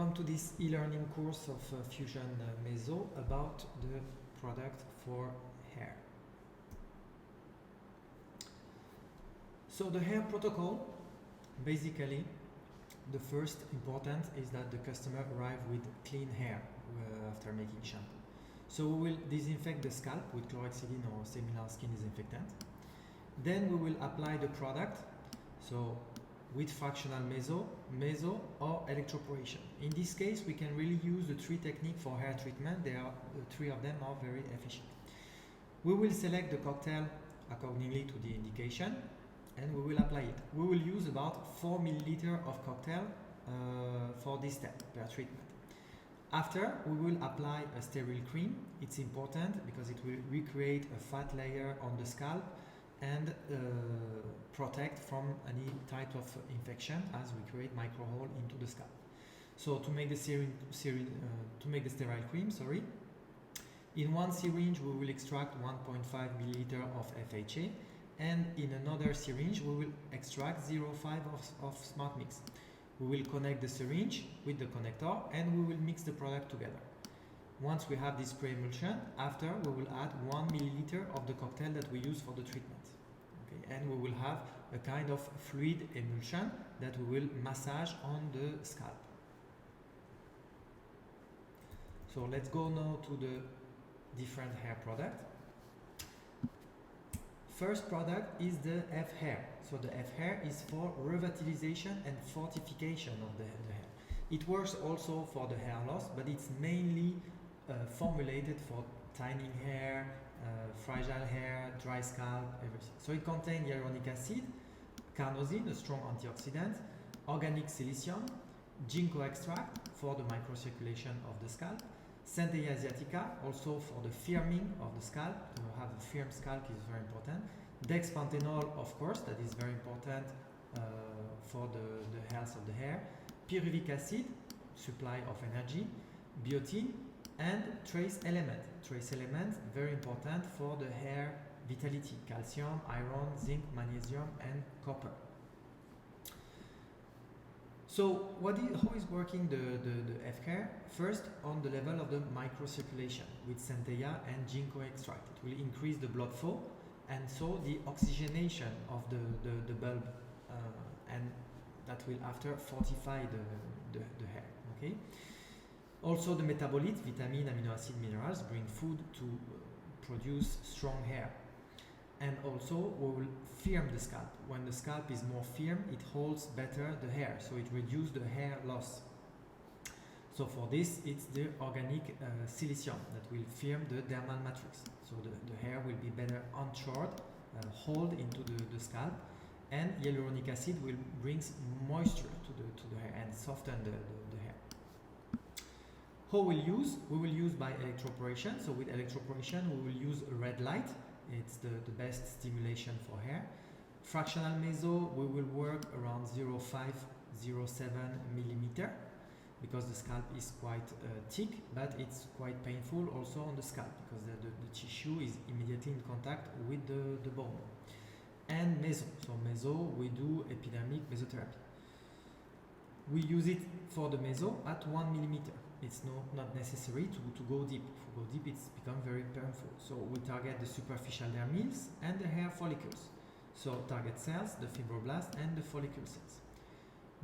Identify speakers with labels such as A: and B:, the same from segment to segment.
A: welcome to this e-learning course of Fusion Meso about the product for hair. So the hair protocol, basically the first important is that the customer arrive with clean hair after making shampoo. So we will disinfect the scalp with chlorhexidine or similar skin disinfectant. Then we will apply the product, so with fractional meso or electroporation. In this case, we can really use the three techniques for hair treatment. The three of them are very efficient. We will select the cocktail accordingly to the indication and we will apply it. We will use about 4 milliliters of cocktail for this step per treatment. After, we will apply a sterile cream. It's important because it will recreate a fat layer on the scalp and protect from any type of infection as we create microhole into the scalp. So to make the sterile cream, in one syringe we will extract 1.5 milliliter of FHA, and in another syringe we will extract 0.5 of smart mix. We will connect the syringe with the connector and we will mix the product together. Once we have this pre-emulsion, after we will add 1 milliliter of the cocktail that we use for the treatment. Okay? And we will have a kind of fluid emulsion that we will massage on the scalp. So let's go now to the different hair product. First product is the F-hair. So the F-hair is for revitalization and fortification of the hair. It works also for the hair loss, but it's mainly formulated for thinning hair, fragile hair, dry scalp, everything. So it contains hyaluronic acid, carnosine, a strong antioxidant, organic silicium, ginkgo extract for the microcirculation of the scalp, Centella asiatica also for the firming of the scalp. To have a firm scalp is very important. Dexpanthenol, of course, that is very important for the health of the hair. Pyruvic acid, supply of energy, biotin, and trace element. Trace element, very important for the hair vitality. Calcium, iron, zinc, magnesium, and copper. So how is working the F-hair? First, on the level of the microcirculation with Centella and ginkgo extract. It will increase the blood flow and so the oxygenation of the bulb and that will after fortify the hair. Okay. Also the metabolites, vitamin, amino acid, minerals bring food to produce strong hair. And also we will firm the scalp. When the scalp is more firm, it holds better the hair, so it reduces the hair loss. So for this, it's the organic silicium that will firm the dermal matrix. So the hair will be better anchored, hold into the scalp, and hyaluronic acid will bring moisture to the hair and soften the hair. How we'll use? We will use by electroporation. So with electroporation, we will use a red light. It's the best stimulation for hair. Fractional meso, we will work around 0.5, 0.7 millimeter because the scalp is quite thick, but it's quite painful also on the scalp because the tissue is immediately in contact with the bone. And meso. So meso, we do epidermic mesotherapy. We use it for the meso at 1 millimeter. It's not necessary to go deep. If we go deep, it's become very painful. So we target the superficial dermis and the hair follicles. So target cells, the fibroblasts and the follicle cells.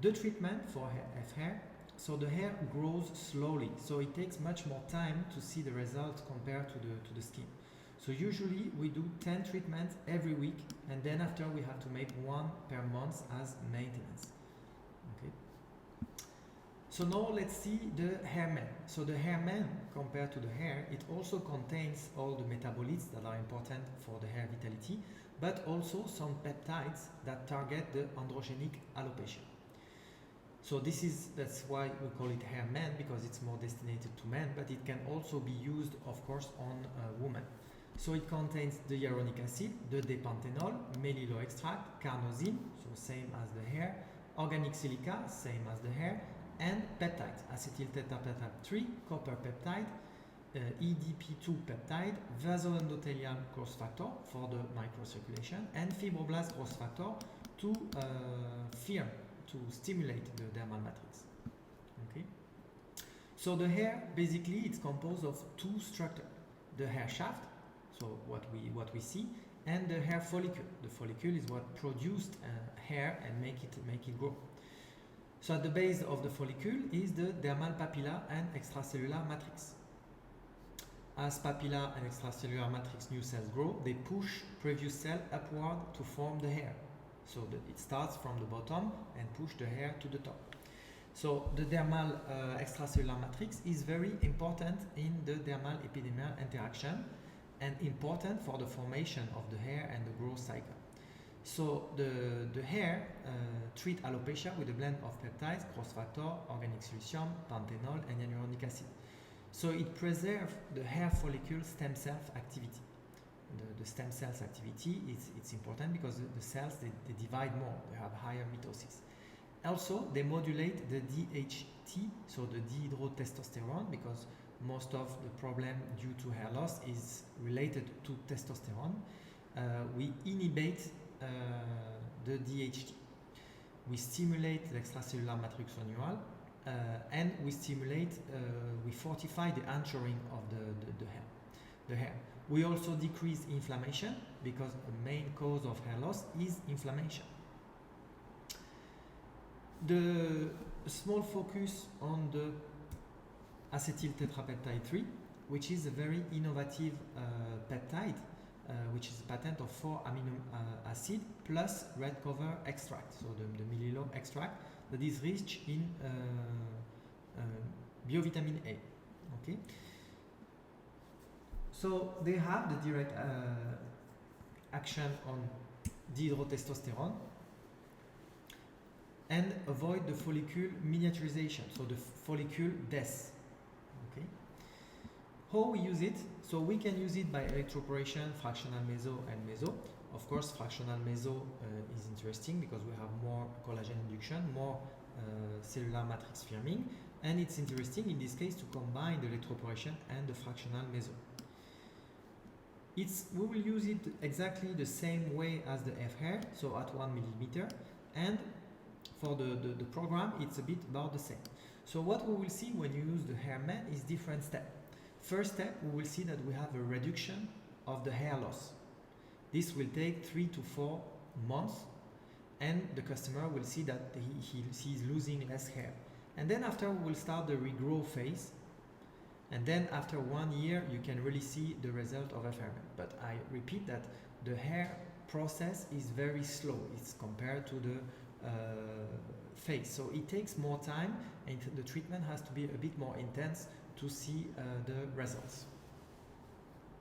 A: The treatment for F-hair, so the hair grows slowly. So it takes much more time to see the results compared to the skin. So usually we do 10 treatments every week and then after we have to make 1 per month as maintenance. Okay. So now let's see the hair man. So the hair man, compared to the hair, it also contains all the metabolites that are important for the hair vitality, but also some peptides that target the androgenic alopecia. So that's why we call it hair man, because it's more destined to men, but it can also be used, of course, on women. So it contains the hyaluronic acid, the depanthenol, melillo extract, carnosine, so same as the hair, organic silica, same as the hair, and peptides, acetyl tetrapeptide 3, copper peptide, EDP2 peptide, vasoendothelial growth factor for the microcirculation, and fibroblast growth factor to stimulate the dermal matrix. Okay. So the hair, basically, it's composed of two structures. The hair shaft, so what we see, and the hair follicle. The follicle is what produced hair and make it grow. So at the base of the follicle is the dermal papilla and extracellular matrix. As papilla and extracellular matrix new cells grow, they push previous cell upward to form the hair. So it starts from the bottom and push the hair to the top. So the dermal extracellular matrix is very important in the dermal epidermal interaction and important for the formation of the hair and the growth cycle. So the hair treat alopecia with a blend of peptides, growth factor, organic silicium, panthenol, and hyaluronic acid. So it preserves the hair follicle stem cell activity. The stem cells activity it's important because the cells they divide more, they have higher mitosis. Also, they modulate the DHT, so the dihydrotestosterone, because most of the problem due to hair loss is related to testosterone. We inhibit the DHT. We stimulate the extracellular matrix renewal, and we fortify the anchoring of the hair. We also decrease inflammation because the main cause of hair loss is inflammation. The small focus on the acetyl tetrapeptide 3, which is a very innovative peptide, which is a patent of 4 amino acid plus red cover extract, so the millilone extract that is rich in biovitamin A. Okay. So they have the direct action on dihydrotestosterone and avoid the follicle miniaturization, so the follicle death. Okay. How we use it? So we can use it by electroporation, fractional meso, and meso. Of course, fractional meso is interesting because we have more collagen induction, more cellular matrix firming, and it's interesting in this case to combine the electroporation and the fractional meso. We will use it exactly the same way as the F hair, so at 1 millimeter, and for the program it's a bit about the same. So what we will see when you use the hair man is different steps. First step, we will see that we have a reduction of the hair loss. This will take 3 to 4 months, and the customer will see that he is losing less hair. And then after we will start the regrow phase, and then after 1 year you can really see the result of FRM. But I repeat that the hair process is very slow. It's compared to the phase, so it takes more time and the treatment has to be a bit more intense to see the results.